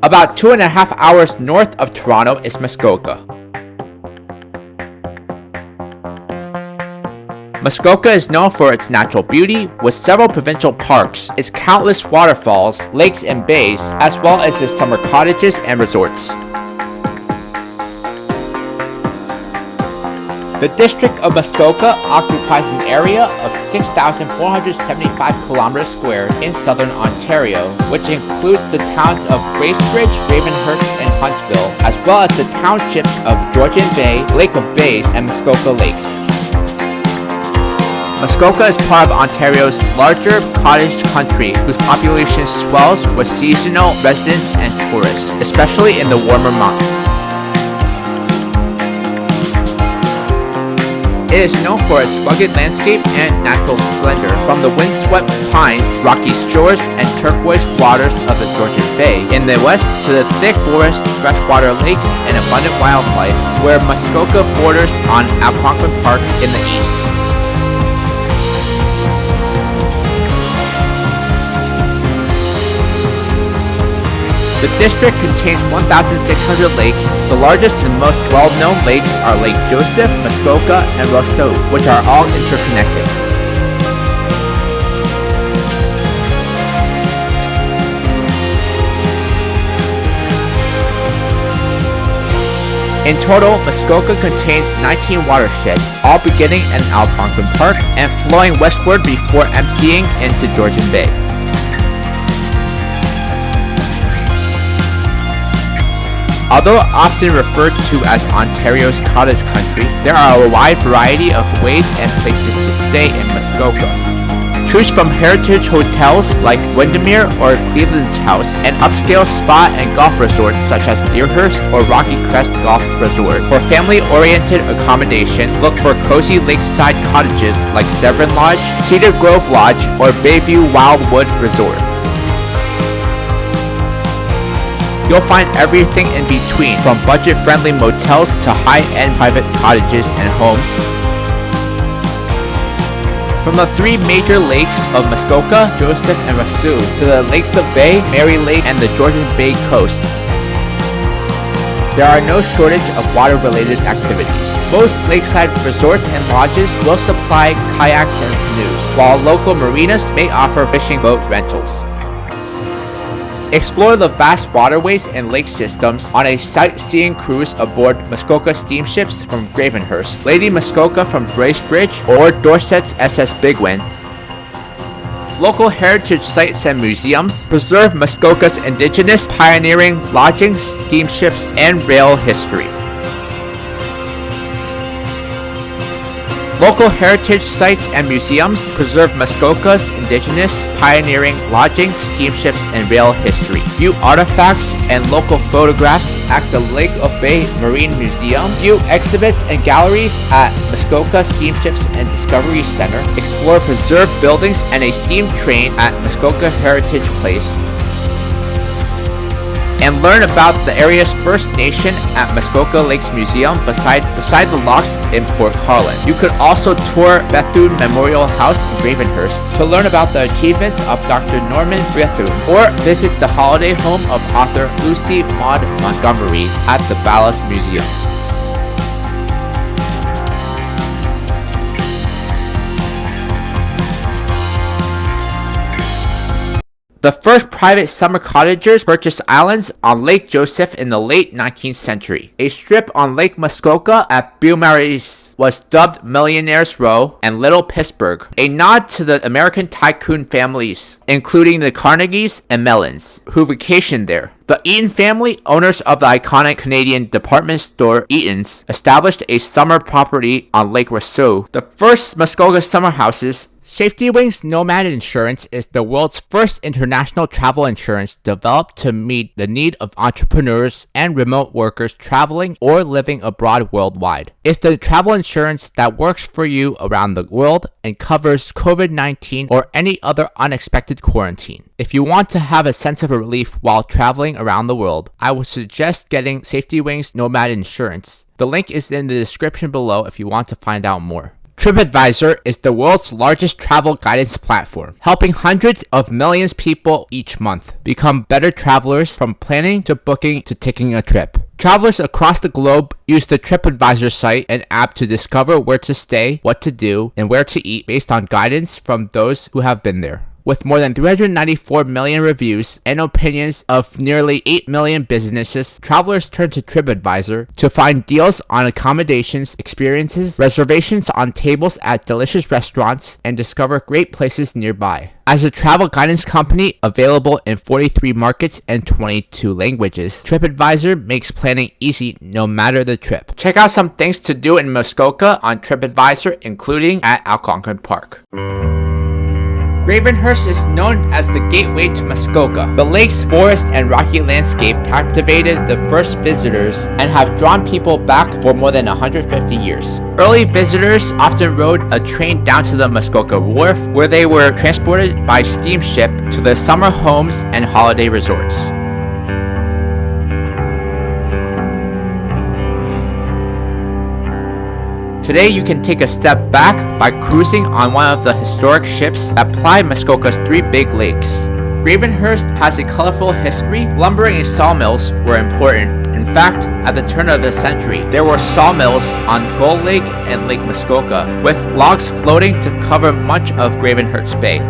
About 2.5 hours north of Toronto is Muskoka. Muskoka is known for its natural beauty, with several provincial parks, its countless waterfalls, lakes and bays, as well as its summer cottages and resorts. The district of Muskoka occupies an area of 6,475 kilometers square in southern Ontario, which includes the towns of Bracebridge, Gravenhurst, and Huntsville, as well as the townships of Georgian Bay, Lake of Bays, and Muskoka Lakes. Muskoka is part of Ontario's larger cottage country, whose population swells with seasonal residents and tourists, especially in the warmer months. It is known for its rugged landscape and natural splendor, from the windswept pines, rocky shores, and turquoise waters of the Georgian Bay in the west to the thick forest, freshwater lakes, and abundant wildlife, where Muskoka borders on Algonquin Park in the east. The district contains 1,600 lakes. The largest and most well-known lakes are Lake Joseph, Muskoka, and Roseau, which are all interconnected. In total, Muskoka contains 19 watersheds, all beginning in Algonquin Park and flowing westward before emptying into Georgian Bay. Although often referred to as Ontario's cottage country, there are a wide variety of ways and places to stay in Muskoka. Choose from heritage hotels like Windermere or Cleveland's House, and upscale spa and golf resorts such as Deerhurst or Rocky Crest Golf Resort. For family-oriented accommodation, look for cozy lakeside cottages like Severn Lodge, Cedar Grove Lodge, or Bayview Wildwood Resort. You'll find everything in between, from budget-friendly motels to high-end private cottages and homes. From the three major lakes of Muskoka, Joseph, and Roseau to the Lakes of Bay, Mary Lake, and the Georgian Bay coast, there are no shortage of water-related activities. Most lakeside resorts and lodges will supply kayaks and canoes, while local marinas may offer fishing boat rentals. Explore the vast waterways and lake systems on a sightseeing cruise aboard Muskoka steamships from Gravenhurst, Lady Muskoka from Bracebridge, or Dorset's SS Bigwin. Local heritage sites and museums preserve Muskoka's indigenous pioneering lodging, steamships, and rail history. Local heritage sites and museums preserve Muskoka's indigenous pioneering lodging, steamships, and rail history. View artifacts and local photographs at the Lake of Bay Marine Museum. View exhibits and galleries at Muskoka Steamships and Discovery Center. Explore preserved buildings and a steam train at Muskoka Heritage Place. And learn about the area's First Nation at Muskoka Lakes Museum beside the locks in Port Carlin. You could also tour Bethune Memorial House in Gravenhurst to learn about the achievements of Dr. Norman Bethune, or visit the holiday home of author Lucy Maud Montgomery at the Ballast Museum. The first private summer cottagers purchased islands on Lake Joseph in the late 19th century. A strip on Lake Muskoka at Beaumaris was dubbed Millionaire's Row and Little Pittsburgh, a nod to the American tycoon families, including the Carnegies and Mellons, who vacationed there. The Eaton family, owners of the iconic Canadian department store Eaton's, established a summer property on Lake Roseau. The first Muskoka summer houses. SafetyWing's Nomad Insurance is the world's first international travel insurance developed to meet the need of entrepreneurs and remote workers traveling or living abroad worldwide. It's the travel insurance that works for you around the world and covers COVID-19 or any other unexpected quarantine. If you want to have a sense of relief while traveling around the world, I would suggest getting SafetyWing's Nomad Insurance. The link is in the description below if you want to find out more. TripAdvisor is the world's largest travel guidance platform, helping hundreds of millions of people each month become better travelers from planning to booking to taking a trip. Travelers across the globe use the TripAdvisor site and app to discover where to stay, what to do, and where to eat based on guidance from those who have been there. With more than 394 million reviews and opinions of nearly 8 million businesses, travelers turn to TripAdvisor to find deals on accommodations, experiences, reservations on tables at delicious restaurants, and discover great places nearby. As a travel guidance company available in 43 markets and 22 languages, TripAdvisor makes planning easy no matter the trip. Check out some things to do in Muskoka on TripAdvisor, including at Algonquin Park. Gravenhurst is known as the gateway to Muskoka. The lake's forest and rocky landscape captivated the first visitors and have drawn people back for more than 150 years. Early visitors often rode a train down to the Muskoka wharf, where they were transported by steamship to their summer homes and holiday resorts. Today, you can take a step back by cruising on one of the historic ships that ply Muskoka's three big lakes. Gravenhurst has a colorful history. Lumbering and sawmills were important. In fact, at the turn of the century, there were sawmills on Gull Lake and Lake Muskoka, with logs floating to cover much of Gravenhurst Bay.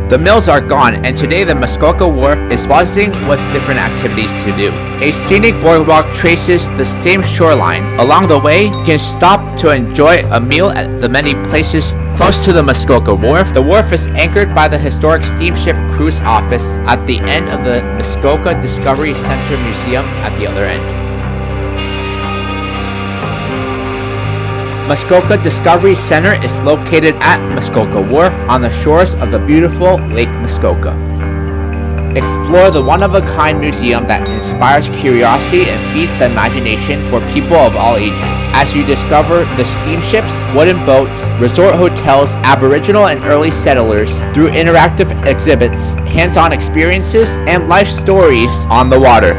The mills are gone, and today the Muskoka Wharf is buzzing with different activities to do. A scenic boardwalk traces the same shoreline. Along the way, you can stop to enjoy a meal at the many places close to the Muskoka Wharf. The wharf is anchored by the historic steamship cruise office at the end of the Muskoka Discovery Center Museum at the other end. Muskoka Discovery Center is located at Muskoka Wharf on the shores of the beautiful Lake Muskoka. Explore the one-of-a-kind museum that inspires curiosity and feeds the imagination for people of all ages, as you discover the steamships, wooden boats, resort hotels, Aboriginal and early settlers through interactive exhibits, hands-on experiences, and life stories on the water.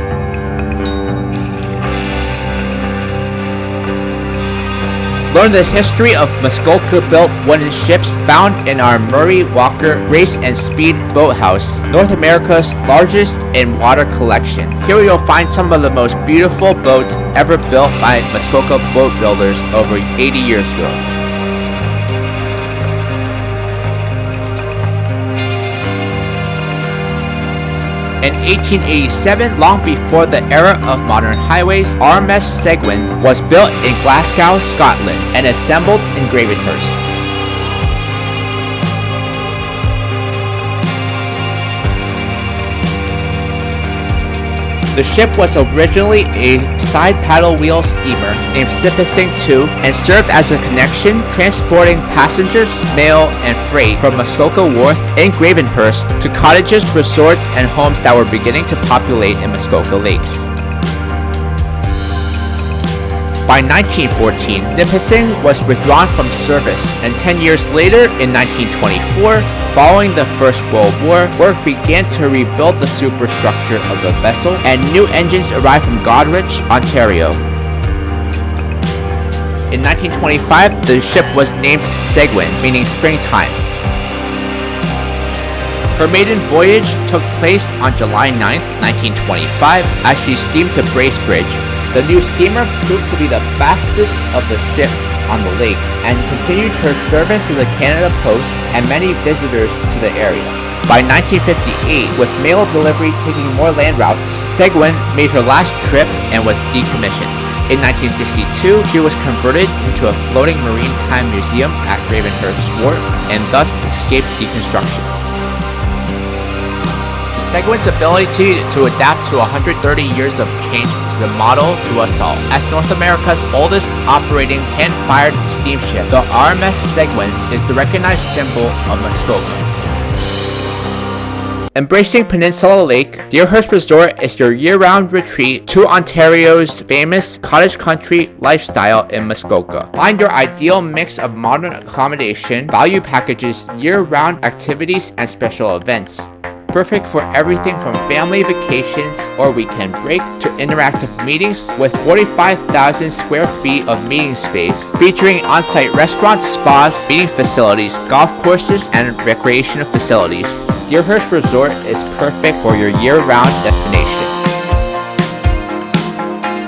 Learn the history of Muskoka-built wooden ships found in our Murray Walker Race and Speed Boathouse, North America's largest in-water collection. Here you'll find some of the most beautiful boats ever built by Muskoka boat builders over 80 years ago. In 1887, long before the era of modern highways, RMS Seguin was built in Glasgow, Scotland, and assembled in Gravenhurst. The ship was originally a side paddle wheel steamer named Sipasing II and served as a connection transporting passengers, mail, and freight from Muskoka Wharf in Gravenhurst to cottages, resorts, and homes that were beginning to populate in Muskoka Lakes. By 1914, Nipissing was withdrawn from service, and 10 years later, in 1924, following the First World War, work began to rebuild the superstructure of the vessel, and new engines arrived from Goderich, Ontario. In 1925, the ship was named Seguin, meaning springtime. Her maiden voyage took place on July 9, 1925, as she steamed to Bracebridge. The new steamer proved to be the fastest of the ships on the lakes and continued her service to the Canada Post and many visitors to the area. By 1958, with mail delivery taking more land routes, Seguin made her last trip and was decommissioned. In 1962, she was converted into a floating maritime museum at Gravenhurst Wharf and thus escaped deconstruction. Seguin's ability to adapt to 130 years of change is the model to us all. As North America's oldest operating hand-fired steamship, the RMS Seguin is the recognized symbol of Muskoka. Embracing Peninsula Lake, Deerhurst Resort is your year-round retreat to Ontario's famous cottage country lifestyle in Muskoka. Find your ideal mix of modern accommodation, value packages, year-round activities, and special events. perfect for everything from family vacations or weekend break to interactive meetings with 45,000 square feet of meeting space, featuring on-site restaurants, spas, meeting facilities, golf courses, and recreational facilities. Deerhurst Resort is perfect for your year-round destination.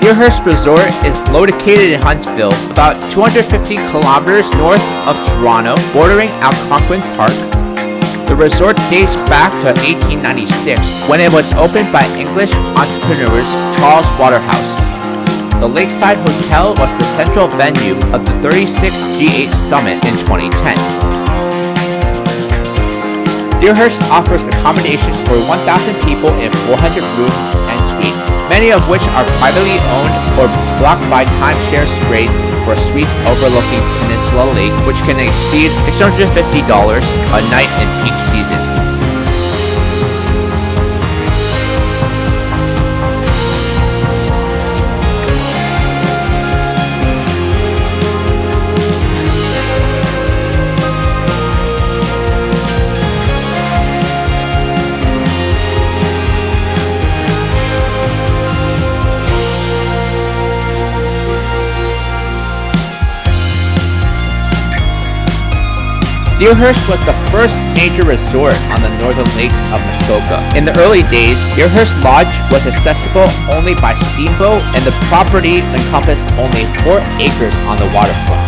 Deerhurst Resort is located in Huntsville, about 250 kilometers north of Toronto, bordering Algonquin Park. The resort dates back to 1896, when it was opened by English entrepreneurs Charles Waterhouse. The Lakeside Hotel was the central venue of the 36th G8 Summit in 2010. Deerhurst offers accommodations for 1,000 people in 400 rooms and suites, many of which are privately owned or blocked by timeshare rates for suites overlooking Peninsula Lake, which can exceed $650 a night in peak season. Deerhurst was the first major resort on the northern lakes of Muskoka. In the early days, Deerhurst Lodge was accessible only by steamboat, and the property encompassed only 4 acres on the waterfront.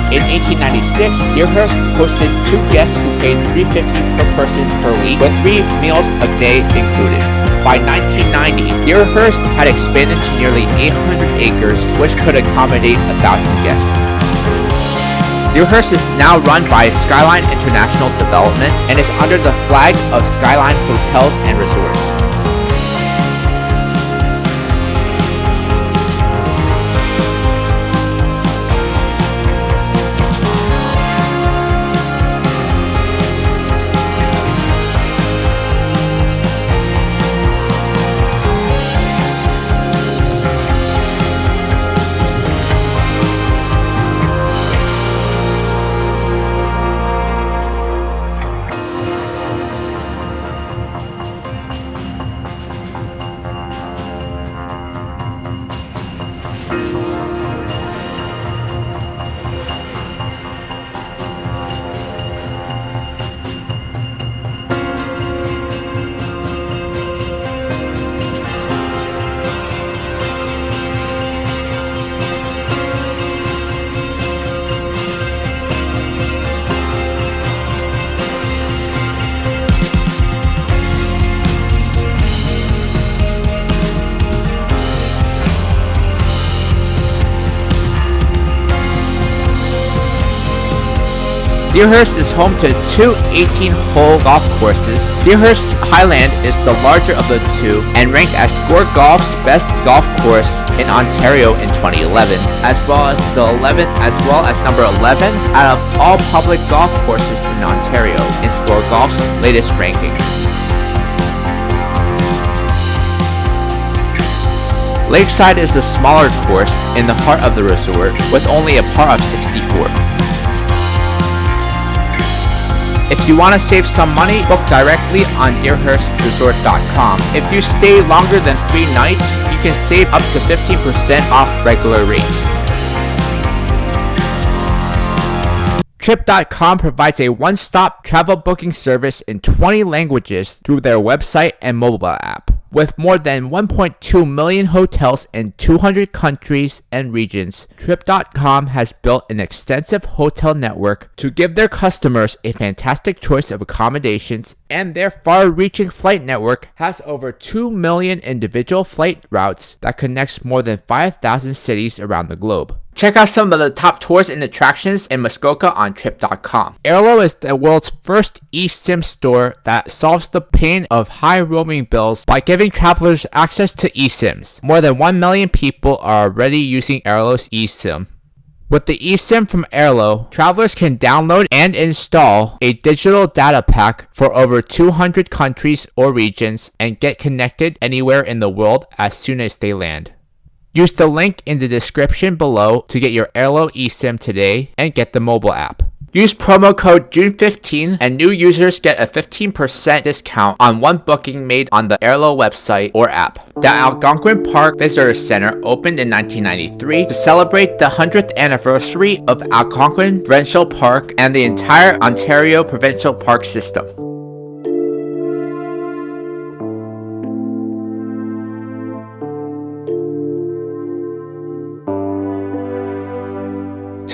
In 1896, Deerhurst hosted 2 guests who paid $3.50 per person per week, with 3 meals a day included. By 1990, Deerhurst had expanded to nearly 800 acres, which could accommodate 1,000 guests. Deerhurst is now run by Skyline International Development and is under the flag of Skyline Hotels and Resorts. Deerhurst is home to 2 18-hole golf courses. Deerhurst Highland is the larger of the 2 and ranked as Score Golf's best golf course in Ontario in 2011, as well as number 11 out of all public golf courses in Ontario in Score Golf's latest ranking. Lakeside is the smaller course in the heart of the resort, with only a par of 64. If you want to save some money, book directly on DeerhurstResort.com. If you stay longer than 3 nights, you can save up to 15% off regular rates. Trip.com provides a one-stop travel booking service in 20 languages through their website and mobile app. With more than 1.2 million hotels in 200 countries and regions, Trip.com has built an extensive hotel network to give their customers a fantastic choice of accommodations, and their far-reaching flight network has over 2 million individual flight routes that connects more than 5,000 cities around the globe. Check out some of the top tours and attractions in Muskoka on Trip.com. Airalo is the world's first eSIM store that solves the pain of high roaming bills by giving travelers access to eSIMs. More than 1 million people are already using Airalo's eSIM. With the eSIM from Airalo, travelers can download and install a digital data pack for over 200 countries or regions and get connected anywhere in the world as soon as they land. Use the link in the description below to get your Airalo eSIM today and get the mobile app. Use promo code June15 and new users get a 15% discount on one booking made on the Airalo website or app. The Algonquin Park Visitor Center opened in 1993 to celebrate the 100th anniversary of Algonquin Provincial Park and the entire Ontario Provincial Park system.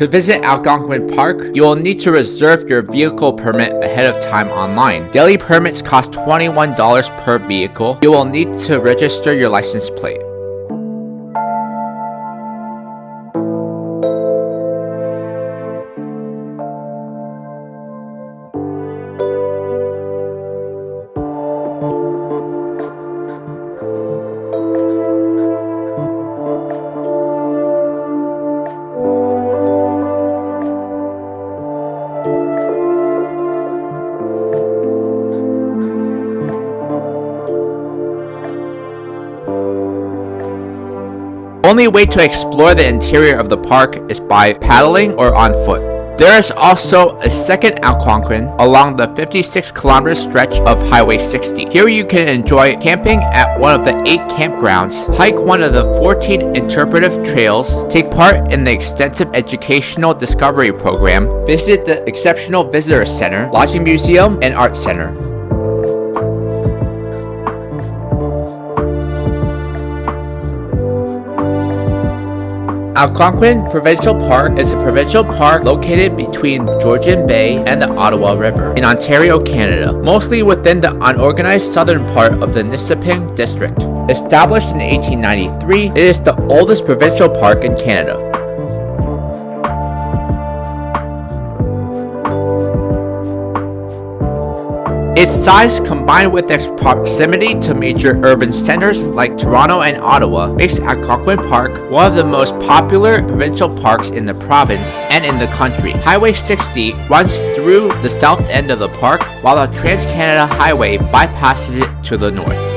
To visit Algonquin Park, you will need to reserve your vehicle permit ahead of time online. Daily permits cost $21 per vehicle. You will need to register your license plate. Only way to explore the interior of the park is by paddling or on foot. There is also a second Algonquin along the 56-kilometer stretch of Highway 60. Here you can enjoy camping at one of the 8 campgrounds, hike one of the 14 interpretive trails, take part in the extensive educational discovery program, visit the exceptional visitor center, lodging museum, and art center. Algonquin Provincial Park is a provincial park located between Georgian Bay and the Ottawa River in Ontario, Canada, mostly within the unorganized southern part of the Nisiping District. Established in 1893, it is the oldest provincial park in Canada. Its size, combined with its proximity to major urban centers like Toronto and Ottawa, makes Algonquin Park one of the most popular provincial parks in the province and in the country. Highway 60 runs through the south end of the park, while the Trans-Canada Highway bypasses it to the north.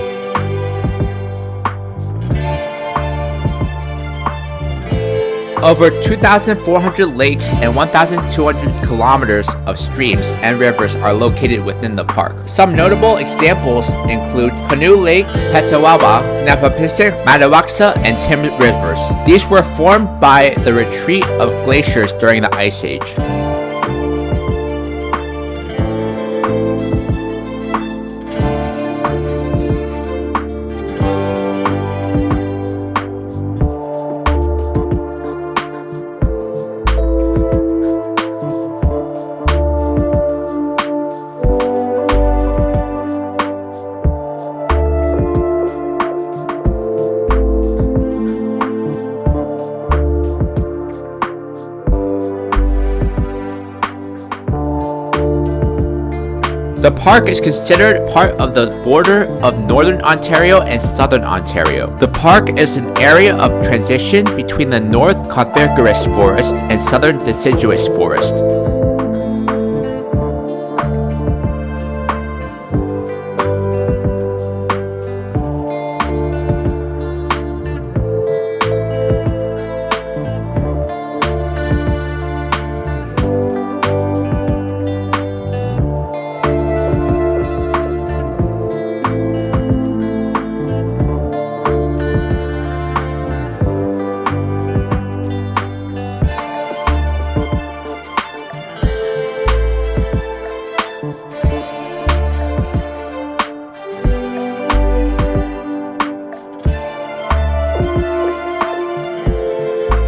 Over 2,400 lakes and 1,200 kilometers of streams and rivers are located within the park. Some notable examples include Canoe Lake, Petawawa, Napapisik, Madawaxa, and Tim rivers. These were formed by the retreat of glaciers during the Ice Age. The park is considered part of the border of Northern Ontario and Southern Ontario. The park is an area of transition between the North Coniferous Forest and Southern Deciduous Forest.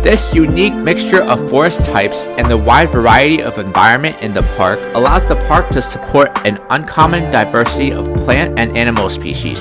This unique mixture of forest types and the wide variety of environment in the park allows the park to support an uncommon diversity of plant and animal species.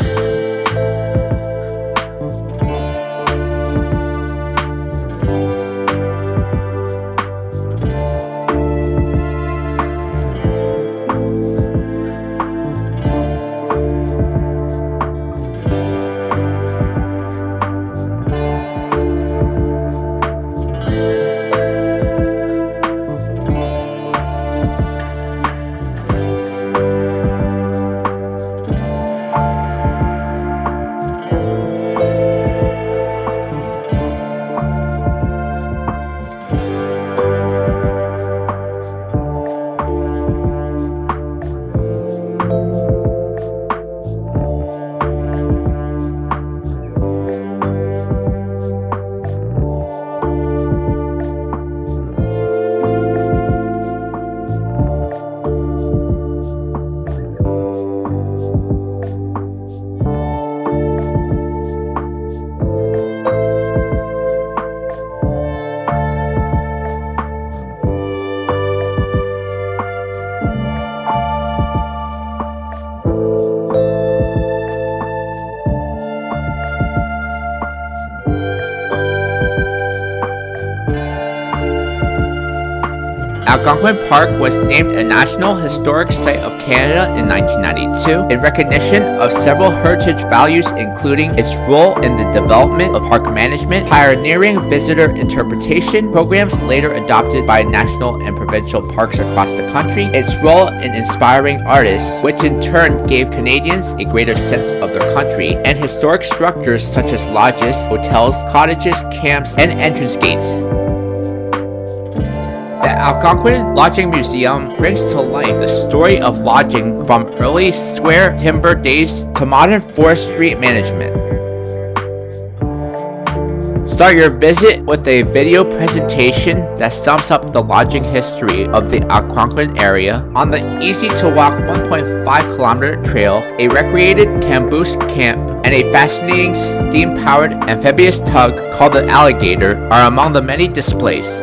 Algonquin Park was named a National Historic Site of Canada in 1992 in recognition of several heritage values, including its role in the development of park management, pioneering visitor interpretation programs later adopted by national and provincial parks across the country, its role in inspiring artists, which in turn gave Canadians a greater sense of their country, and historic structures such as lodges, hotels, cottages, camps, and entrance gates. The Algonquin Lodging Museum brings to life the story of lodging from early square timber days to modern forestry management. Start your visit with a video presentation that sums up the lodging history of the Algonquin area on the easy-to-walk 1.5-kilometer trail, a recreated caboose camp, and a fascinating steam-powered amphibious tug called the Alligator are among the many displays.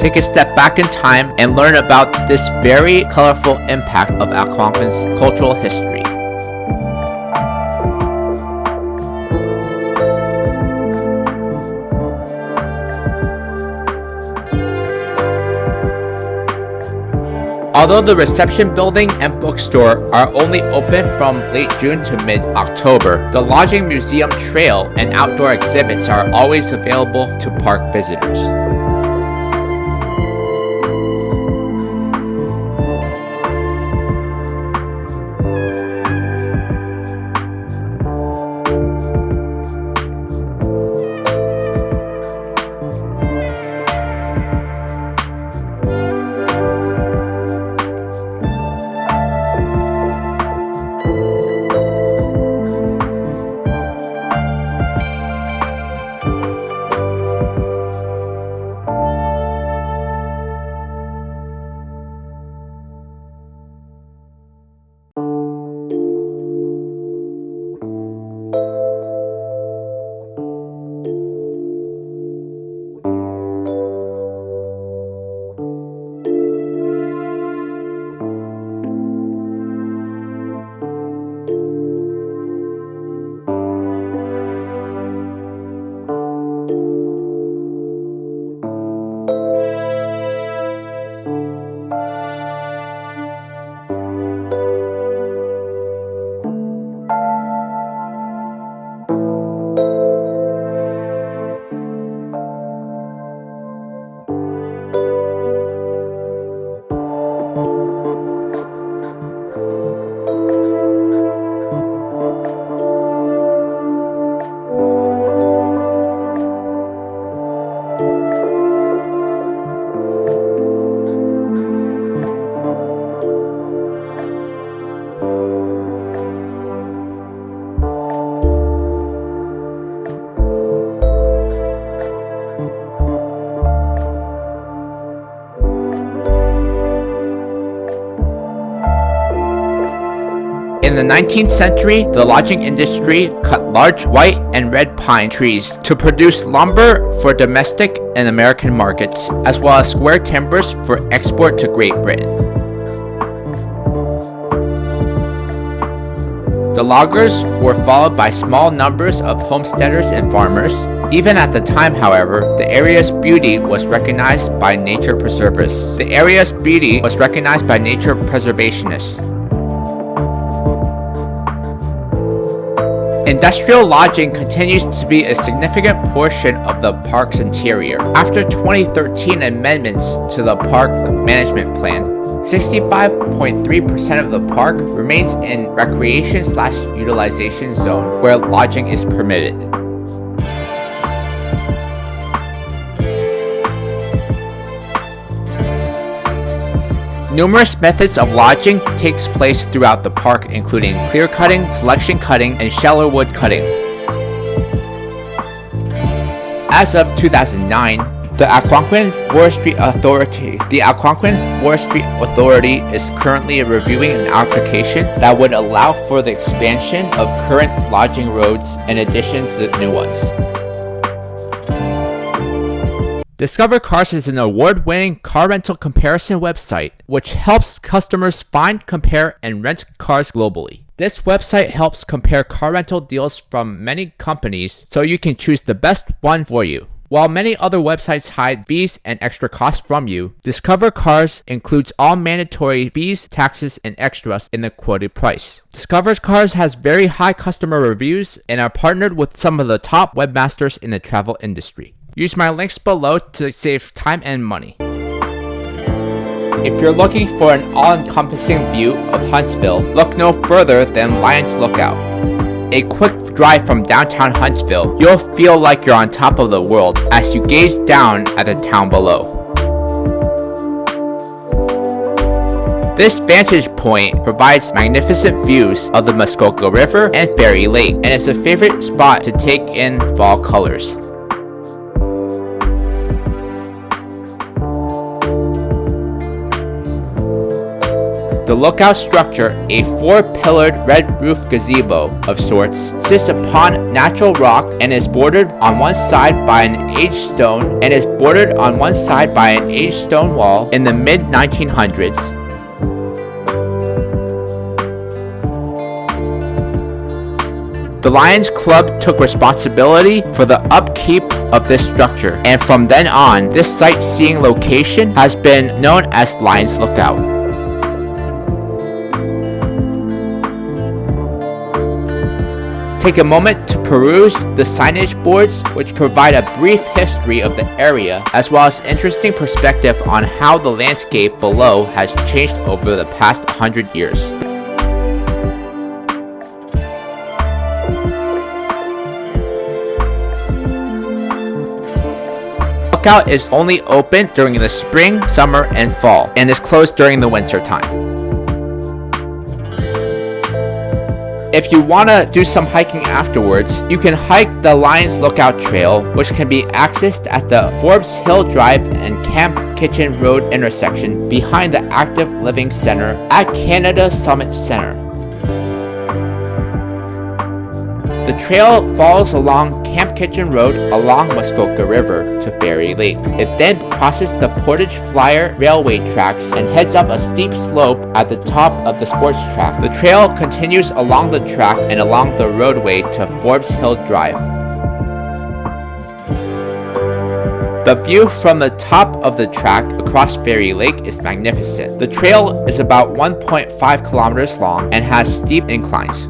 Take a step back in time and learn about this very colorful impact of Algonquin's cultural history. Although the reception building and bookstore are only open from late June to mid-October, the Lodging Museum Trail and outdoor exhibits are always available to park visitors. In the 19th century, the lodging industry cut large white and red pine trees to produce lumber for domestic and American markets, as well as square timbers for export to Great Britain. The loggers were followed by small numbers of homesteaders and farmers. Even at the time, however, the area's beauty was recognized by nature preservationists. Industrial lodging continues to be a significant portion of the park's interior. After 2013 amendments to the park management plan, 65.3% of the park remains in recreation/utilization zone where lodging is permitted. Numerous methods of lodging takes place throughout the park, including clear cutting, selection cutting, and shallow wood cutting. As of 2009, the Algonquin Forestry Authority is currently reviewing an application that would allow for the expansion of current lodging roads in addition to new ones. DiscoverCars is an award-winning car rental comparison website which helps customers find, compare, and rent cars globally. This website helps compare car rental deals from many companies so you can choose the best one for you. While many other websites hide fees and extra costs from you, DiscoverCars includes all mandatory fees, taxes, and extras in the quoted price. DiscoverCars has very high customer reviews and are partnered with some of the top webmasters in the travel industry. Use my links below to save time and money. If you're looking for an all-encompassing view of Huntsville, look no further than Lions Lookout. A quick drive from downtown Huntsville, you'll feel like you're on top of the world as you gaze down at the town below. This vantage point provides magnificent views of the Muskoka River and Fairy Lake, and is a favorite spot to take in fall colors. The lookout structure, a 4-pillared red roof gazebo of sorts, sits upon natural rock and is bordered on one side by an aged stone wall in the mid-1900s. The Lions Club took responsibility for the upkeep of this structure, and from then on, this sightseeing location has been known as Lions Lookout. Take a moment to peruse the signage boards, which provide a brief history of the area, as well as interesting perspective on how the landscape below has changed over the past 100 years. Lookout is only open during the spring, summer, and fall, and is closed during the winter time. If you want to do some hiking afterwards, you can hike the Lions Lookout Trail, which can be accessed at the Forbes Hill Drive and Camp Kitchen Road intersection behind the Active Living Center at Canada Summit Center. The trail follows along Camp Kitchen Road along Muskoka River to Fairy Lake. It then crosses the Portage Flyer railway tracks and heads up a steep slope at the top of the sports track. The trail continues along the track and along the roadway to Forbes Hill Drive. The view from the top of the track across Fairy Lake is magnificent. The trail is about 1.5 kilometers long and has steep inclines.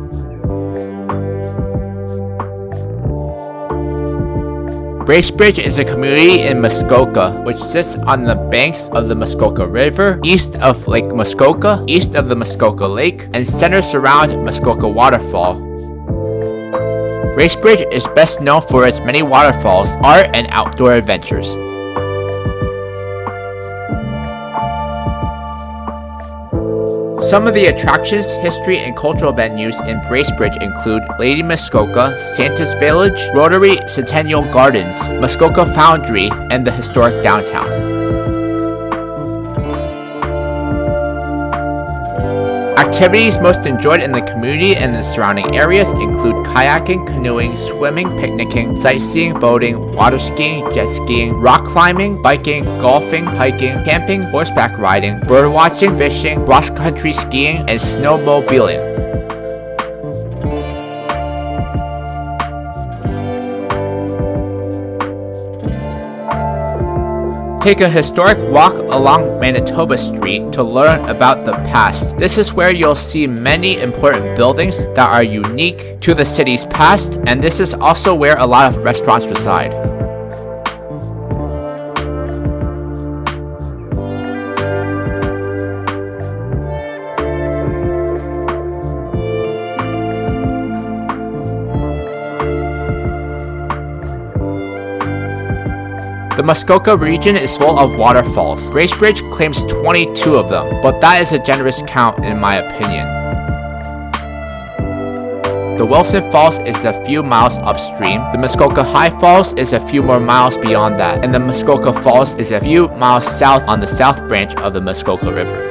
Bracebridge is a community in Muskoka, which sits on the banks of the Muskoka River, east of Lake Muskoka, east of the Muskoka Lake, and centers around Muskoka Waterfall. Bracebridge is best known for its many waterfalls, art, and outdoor adventures. Some of the attractions, history, and cultural venues in Bracebridge include Lady Muskoka, Santa's Village, Rotary Centennial Gardens, Muskoka Foundry, and the historic downtown. Activities most enjoyed in the community and the surrounding areas include kayaking, canoeing, swimming, picnicking, sightseeing, boating, water skiing, jet skiing, rock climbing, biking, golfing, hiking, camping, horseback riding, bird watching, fishing, cross-country skiing, and snowmobiling. Take a historic walk along Manitoba Street to learn about the past. This is where you'll see many important buildings that are unique to the city's past, and this is also where a lot of restaurants reside. The Muskoka region is full of waterfalls. Bracebridge claims 22 of them, but that is a generous count in my opinion. The Wilson Falls is a few miles upstream, the Muskoka High Falls is a few more miles beyond that, and the Muskoka Falls is a few miles south on the south branch of the Muskoka River.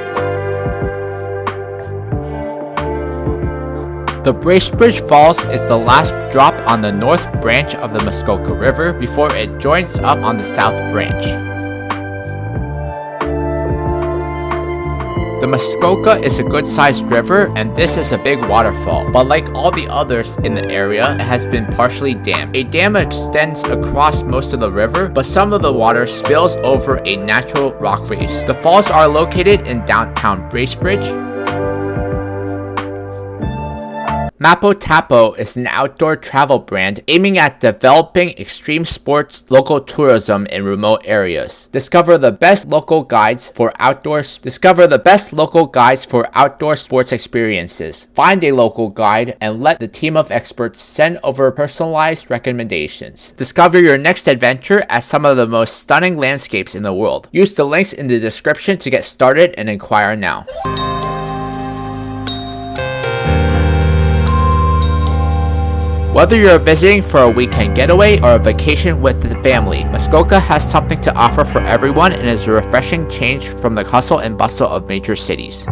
The Bracebridge Falls is the last drop on the north branch of the Muskoka River before it joins up on the south branch. The Muskoka is a good-sized river, and this is a big waterfall, but like all the others in the area, it has been partially dammed. A dam extends across most of the river, but some of the water spills over a natural rock face. The falls are located in downtown Bracebridge. Mapo Tapo is an outdoor travel brand aiming at developing extreme sports, local tourism in remote areas. Discover the best local guides for outdoor sports experiences. Find a local guide and let the team of experts send over personalized recommendations. Discover your next adventure at some of the most stunning landscapes in the world. Use the links in the description to get started and inquire now. Whether you're visiting for a weekend getaway or a vacation with the family, Muskoka has something to offer for everyone and is a refreshing change from the hustle and bustle of major cities.